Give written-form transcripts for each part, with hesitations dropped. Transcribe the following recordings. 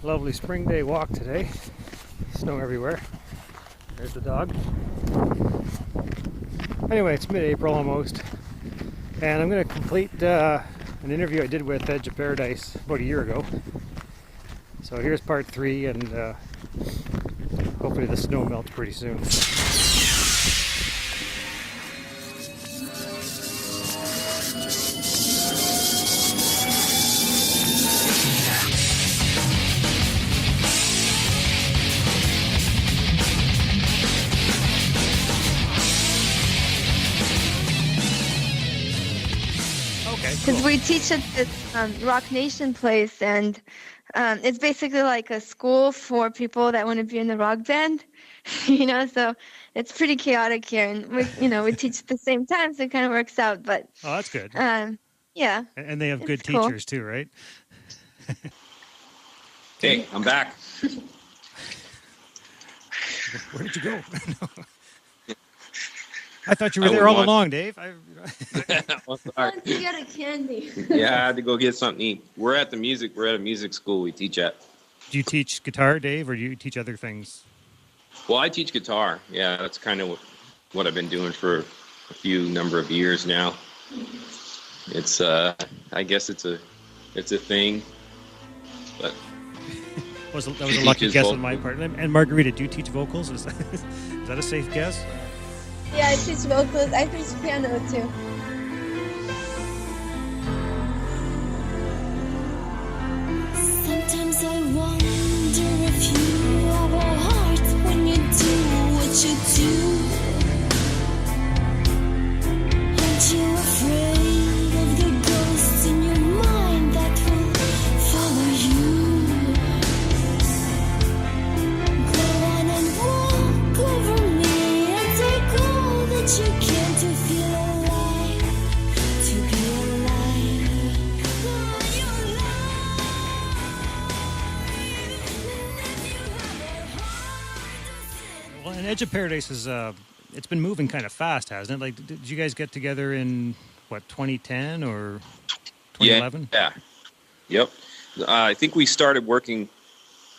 Lovely spring day walk today. Snow everywhere. There's the dog. Anyway, it's mid-April almost, and I'm going to complete an interview I did with Edge of Paradise about a year ago. So here's part 3, and hopefully the snow melts pretty soon. Because we teach at this Rock Nation place, and it's basically like a school for people that want to be in the rock band, so it's pretty chaotic here, and we teach at the same time, so it kind of works out, but... Oh, that's good. Yeah. And they have good cool. teachers too, right? Hey, I'm back. Where did you go? I thought you were there all along, Dave. Want to get a candy. Yeah, I had to go get something to eat. We're at a music school we teach at. Do you teach guitar, Dave, or do you teach other things? Well, I teach guitar. Yeah, that's kind of what I've been doing for a number of years now. It's I guess it's a thing, but that was a lucky guess on my part. And Margarita, do you teach vocals? Is that a safe guess? Yeah, I teach vocals. I teach piano too. Sometimes I wonder if you have a heart when you do what you do. Aren't you afraid of the ghosts in your mind that will follow you? Go on and walk over me and take all that you can to feel alive, to be alive. Oh, you're alive. Well, and Edge of Paradise is it's been moving kind of fast, hasn't it? Like, did you guys get together in 2010 or 2011? Yeah. Yep. I think we started working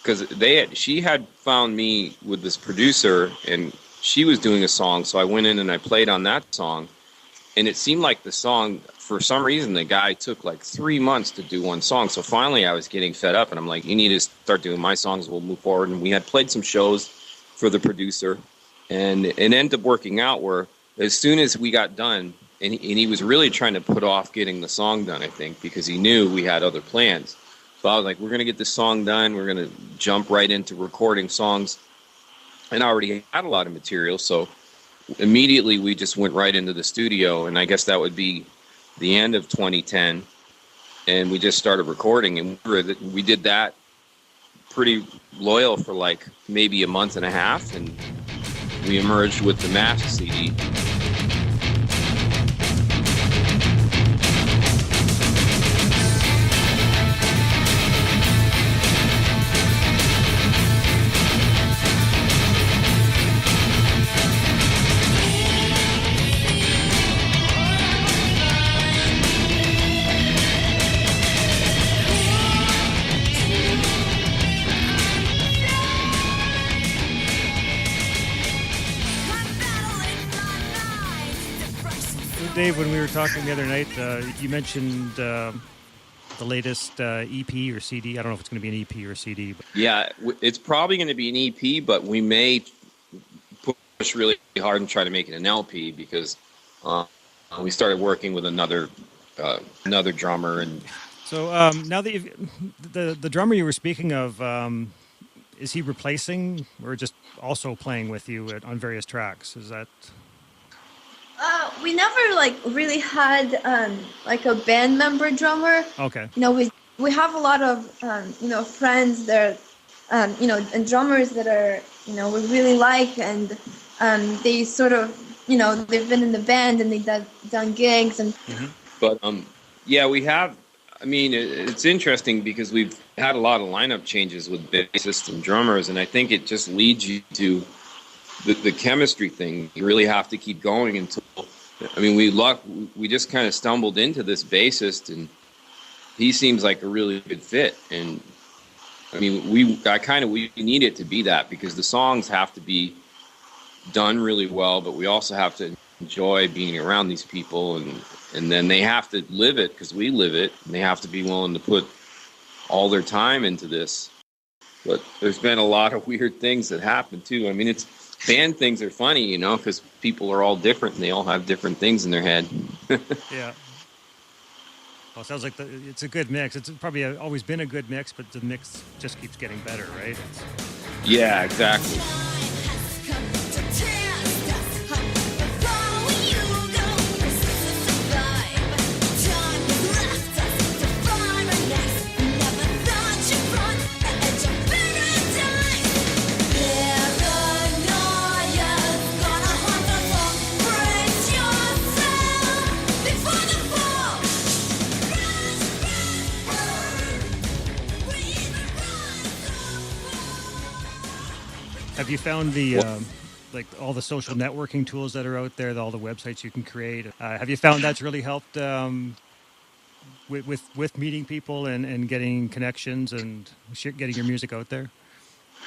because she had found me with this producer, and she was doing a song, so I went in and I played on that song, and it seemed like the song, for some reason, the guy took like 3 months to do one song. So finally I was getting fed up, and I'm like, you need to start doing my songs, we'll move forward. And we had played some shows for the producer, and it ended up working out where as soon as we got done, and he was really trying to put off getting the song done, I think, because he knew we had other plans. So I was like, we're going to get this song done, we're going to jump right into recording songs. And I already had a lot of material, so immediately we just went right into the studio, and I guess that would be the end of 2010, and we just started recording, and we did that pretty loyal for like maybe a month and a half, and we emerged with the Mask CD. Dave, when we were talking the other night, you mentioned the latest EP or CD. I don't know if it's going to be an EP or a CD. But... Yeah, it's probably going to be an EP, but we may push really hard and try to make it an LP because we started working with another drummer. And so now that the drummer you were speaking of, is he replacing or just also playing with you on various tracks? Is that... We never really had a band member drummer. Okay. We have a lot of friends that and drummers that are we really like, and they sort of they've been in the band and they've done gigs and. Mm-hmm. But yeah, we have. I mean, it's interesting because we've had a lot of lineup changes with bassists and drummers, and I think it just leads you to the chemistry thing. You really have to keep going until. I mean, we just kind of stumbled into this bassist, and he seems like a really good fit. And I mean, we need it to be that, because the songs have to be done really well, but we also have to enjoy being around these people, and then they have to live it because we live it, and they have to be willing to put all their time into this. But there's been a lot of weird things that happen too. I mean, band things are funny, you know, because people are all different and they all have different things in their head. Yeah. Well, it sounds like it's a good mix. It's probably always been a good mix, but the mix just keeps getting better, right? Yeah, exactly. Have you found like all the social networking tools that are out there, all the websites you can create? Have you found that's really helped with meeting people and getting connections and getting your music out there?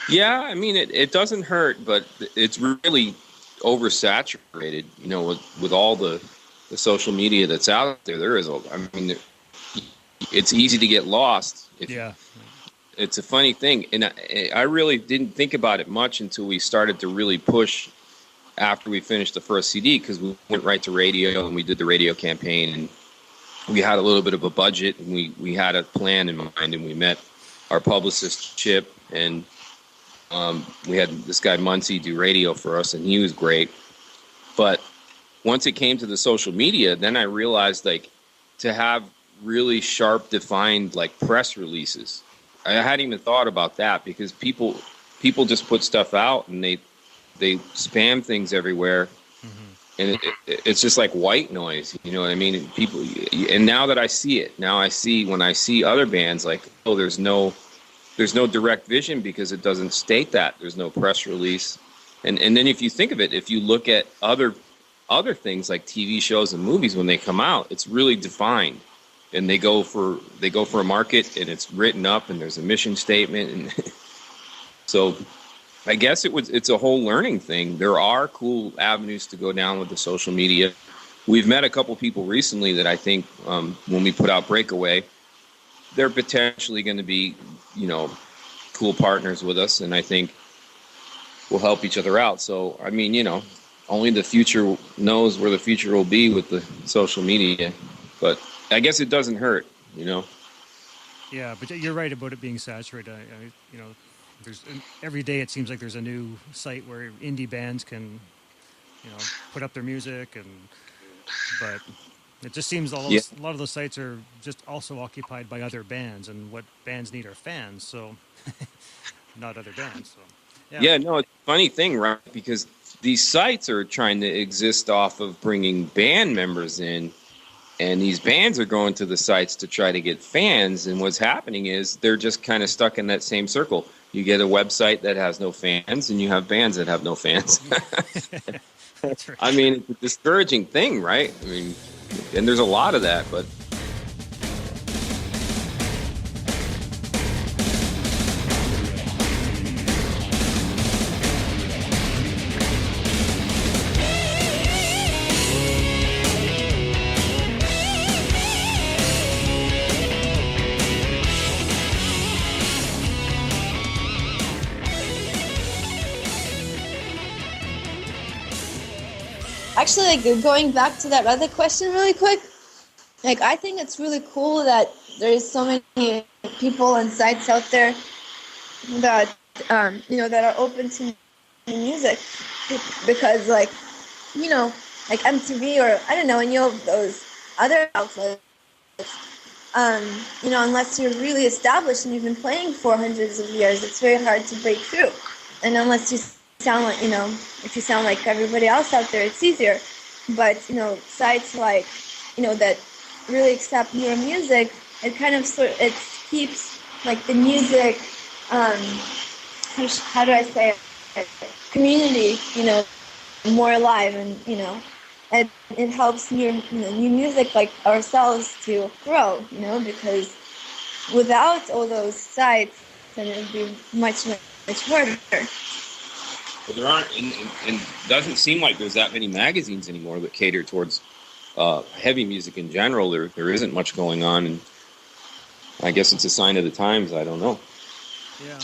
Yeah, I mean, it doesn't hurt, but it's really oversaturated, you know, with all the social media that's out there. It's easy to get lost. Yeah. It's a funny thing, and I really didn't think about it much until we started to really push after we finished the first CD, because we went right to radio and we did the radio campaign, and we had a little bit of a budget, and we had a plan in mind, and we met our publicist Chip, and we had this guy Muncie do radio for us, and he was great. But once it came to the social media, then I realized, like, to have really sharp, defined, like, press releases. I hadn't even thought about that, because people just put stuff out and they spam things everywhere, and it's just like white noise, you know what I mean? And now that I see it, when I see other bands, like, oh, there's no direct vision because it doesn't state that. There's no press release, and then if you think of it, if you look at other things like TV shows and movies, when they come out, it's really defined. And they go for a market, and it's written up, and there's a mission statement, and so I guess it's a whole learning thing. There are cool avenues to go down with the social media. We've met a couple people recently that I think when we put out Breakaway, they're potentially going to be, you know, cool partners with us, and I think we'll help each other out. So I mean, you know, only the future knows where the future will be with the social media, but I guess it doesn't hurt, you know. Yeah, but you're right about it being saturated. You know, every day it seems like there's a new site where indie bands can, you know, put up their music, but it just seems a lot of those sites are just also occupied by other bands, and what bands need are fans, so not other bands. So yeah, no, it's a funny thing, right? Because these sites are trying to exist off of bringing band members in. And these bands are going to the sites to try to get fans. And what's happening is they're just kind of stuck in that same circle. You get a website that has no fans, and you have bands that have no fans. That's right. I mean, it's a discouraging thing, right? I mean, and there's a lot of that, but. Actually, like, going back to that other question really quick, like, I think it's really cool that there's so many people and sites out there that, you know, that are open to music, because, like, you know, like MTV or, I don't know, any of those other outlets, you know, unless you're really established and you've been playing for hundreds of years, it's very hard to break through. And unless you sound like, you know, if you sound like everybody else out there, it's easier. But, you know, sites like, you know, that really accept your music, it kind of it keeps, like, the music, how do I say it, community, you know, more alive, and, you know, it helps new music like ourselves to grow, you know, because without all those sites then it would be much harder. But there aren't, and doesn't seem like there's that many magazines anymore that cater towards heavy music in general. There isn't much going on, and I guess it's a sign of the times. I don't know. Yeah.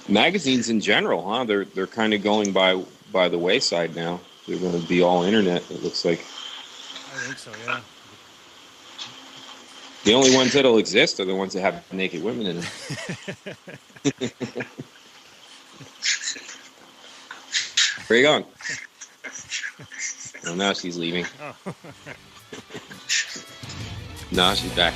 Magazines in general, huh? They're kind of going by the wayside now. They're going to be all internet. It looks like. I think so. Yeah. The only ones that'll exist are the ones that have naked women in them. Where are you going? Oh, now she's leaving. Oh. No, she's back.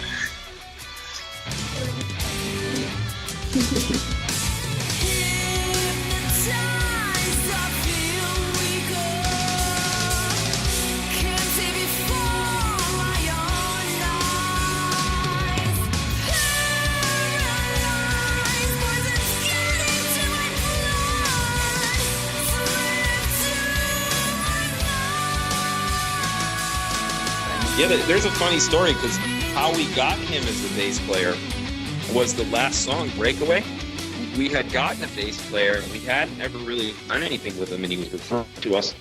Yeah, there's a funny story because how we got him as the bass player was the last song, Breakaway. We had gotten a bass player and we hadn't ever really done anything with him, and he was referred to us.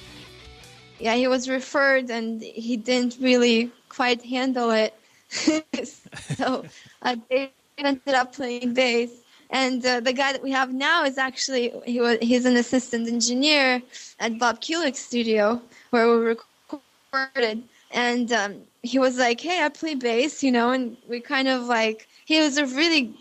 Yeah, he was referred and he didn't really quite handle it. So they ended up playing bass. And the guy that we have now is actually, he's an assistant engineer at Bob Kulick's studio where we recorded. And he was like, hey, I play bass, and we kind of like, he was a really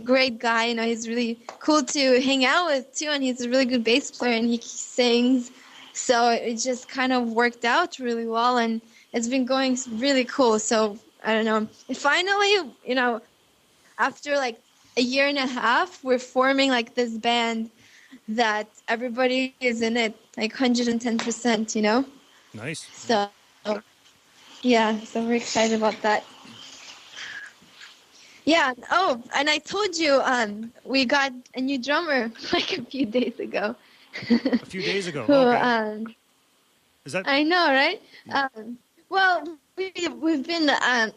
great guy, he's really cool to hang out with too, and he's a really good bass player and he sings. So it just kind of worked out really well, and it's been going really cool. So I don't know. And finally, after like a year and a half, we're forming like this band that everybody is in it, like 110%, Nice. So yeah, so we're excited about that. Yeah. Oh, and I told you we got a new drummer like a few days ago. A few days ago. Who, Okay. Is that? I know, right? Well, we've been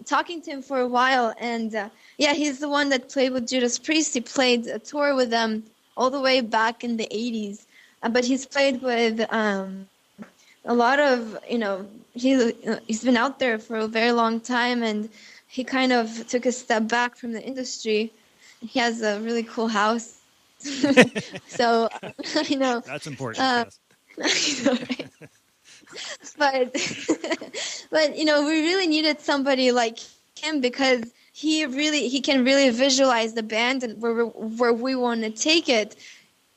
talking to him for a while, and yeah, he's the one that played with Judas Priest. He played a tour with them all the way back in the 80s, but he's played with a lot of, he's been out there for a very long time, and he kind of took a step back from the industry. He has a really cool house. So, That's important. Yes. right? But we really needed somebody like him because he can really visualize the band and where we want to take it.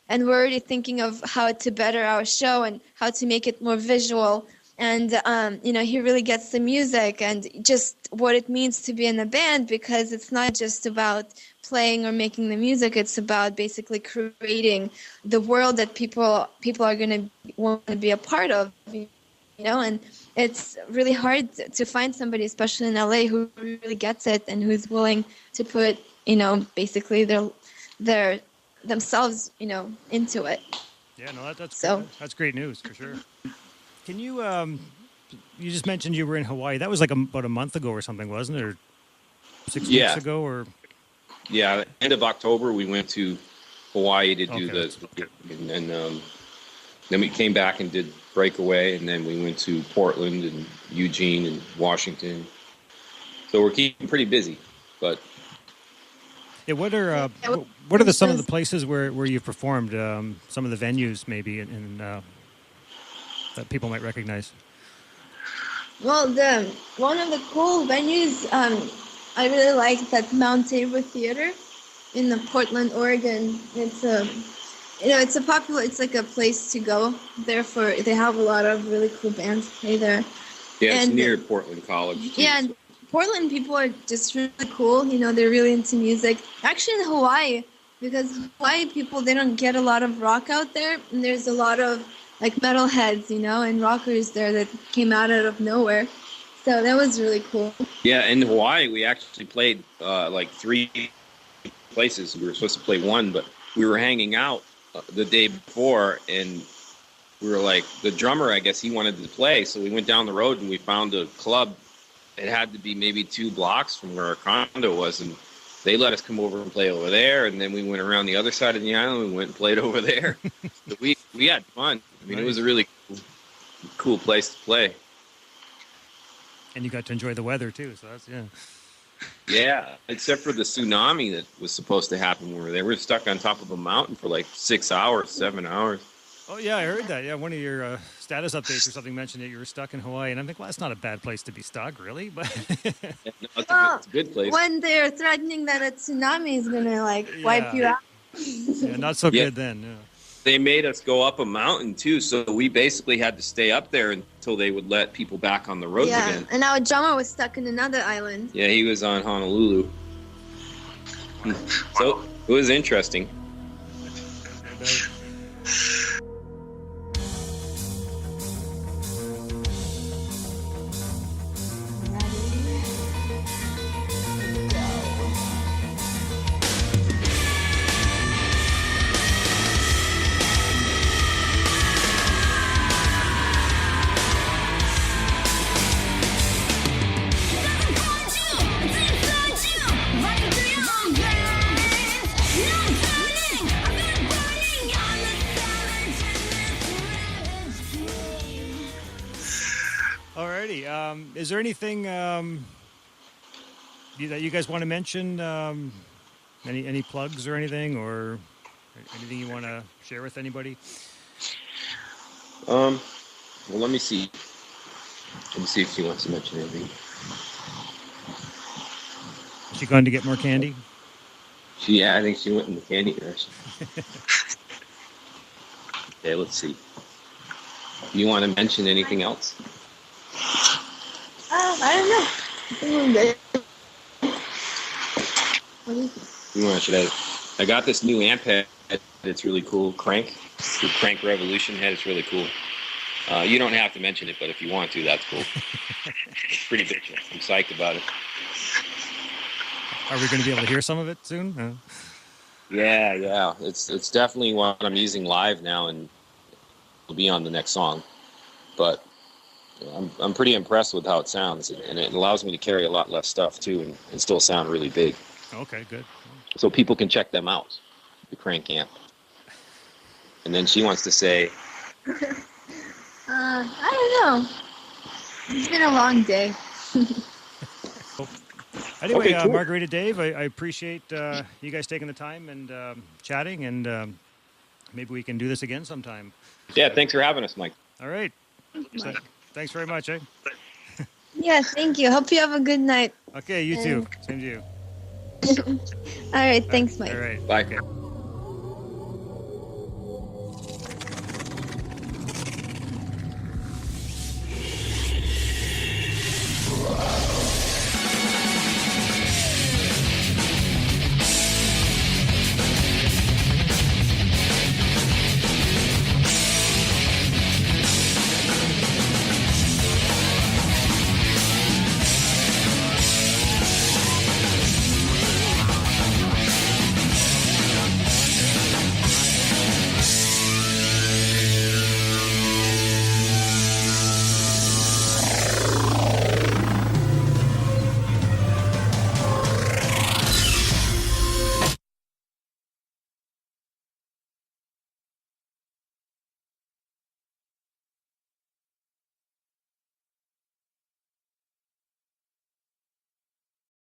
And we're already thinking of how to better our show and how to make it more visual. And, he really gets the music and just what it means to be in a band, because it's not just about playing or making the music. It's about basically creating the world that people are going to want to be a part of, and it's really hard to find somebody, especially in LA, who really gets it and who's willing to put, basically their themselves, into it. Yeah, no, that's So that's great news for sure. Can you you just mentioned you were in Hawaii. That was like about a month ago or something, wasn't it? Or 6 weeks ago, or? Yeah, end of October we went to Hawaii to do and then we came back and did Breakaway, and then we went to Portland and Eugene and Washington. So we're keeping pretty busy, but. Yeah, what are some of the places where you've performed? Some of the venues maybe in that people might recognize. Well, one of the cool venues I really like that Mount Tabor Theater in the Portland, Oregon. It's it's like a place to go there they have a lot of really cool bands play there. Yeah, it's near Portland College too. Yeah, and Portland people are just really cool. They're really into music. Actually, in Hawaii, because Hawaii people, they don't get a lot of rock out there, and there's a lot of like metalheads, and rockers there that came out of nowhere. So that was really cool. Yeah, in Hawaii, we actually played like 3 places. We were supposed to play one, but we were hanging out the day before, and we were like, the drummer, I guess he wanted to play, so we went down the road and we found a club. It had to be maybe 2 blocks from where our condo was, and they let us come over and play over there, and then we went around the other side of the island. We went and played over there. So we had fun. I mean, It was a really cool place to play. And you got to enjoy the weather too. So that's Yeah, except for the tsunami that was supposed to happen when we were there. We were stuck on top of a mountain for like 6 hours, 7 hours. Oh yeah, I heard that. Yeah, one of your status updates or something mentioned that you were stuck in Hawaii, and I'm thinking, well, that's not a bad place to be stuck, really. But Yeah, no, it's a good place. When they're threatening that a tsunami is gonna like wipe you out. Yeah, not so good then. Yeah. They made us go up a mountain too, so we basically had to stay up there until they would let people back on the roads again. And our drummer was stuck in another island. Yeah, he was on Honolulu. So it was interesting. Alrighty. Is there anything that you guys want to mention? Any plugs or anything, or anything you want to share with anybody? Well, let me see. Let me see if she wants to mention anything. Is she going to get more candy? I think she went in the candy direction. Okay, let's see. You want to mention anything else? I don't know. I think we're good. What is it? I got this new amp head. It's really cool. Crank. It's the Crank Revolution head. It's really cool. You don't have to mention it, but if you want to, that's cool. It's pretty big. I'm psyched about it. Are we going to be able to hear some of it soon? Yeah. It's definitely what I'm using live now, and it'll be on the next song. But I'm pretty impressed with how it sounds, and it allows me to carry a lot less stuff too, and still sound really big. Okay, good. So people can check them out, the Crank amp. And then she wants to say, I don't know. It's been a long day. Anyway, Okay, cool. Margarita, Dave, I appreciate you guys taking the time and chatting, and maybe we can do this again sometime. yeah, thanks for having us, Mike. All right. Thanks very much, eh? Yeah, thank you. Hope you have a good night. Okay, you too. Same to you. All right, thanks, Mike. All right. Bye. Okay.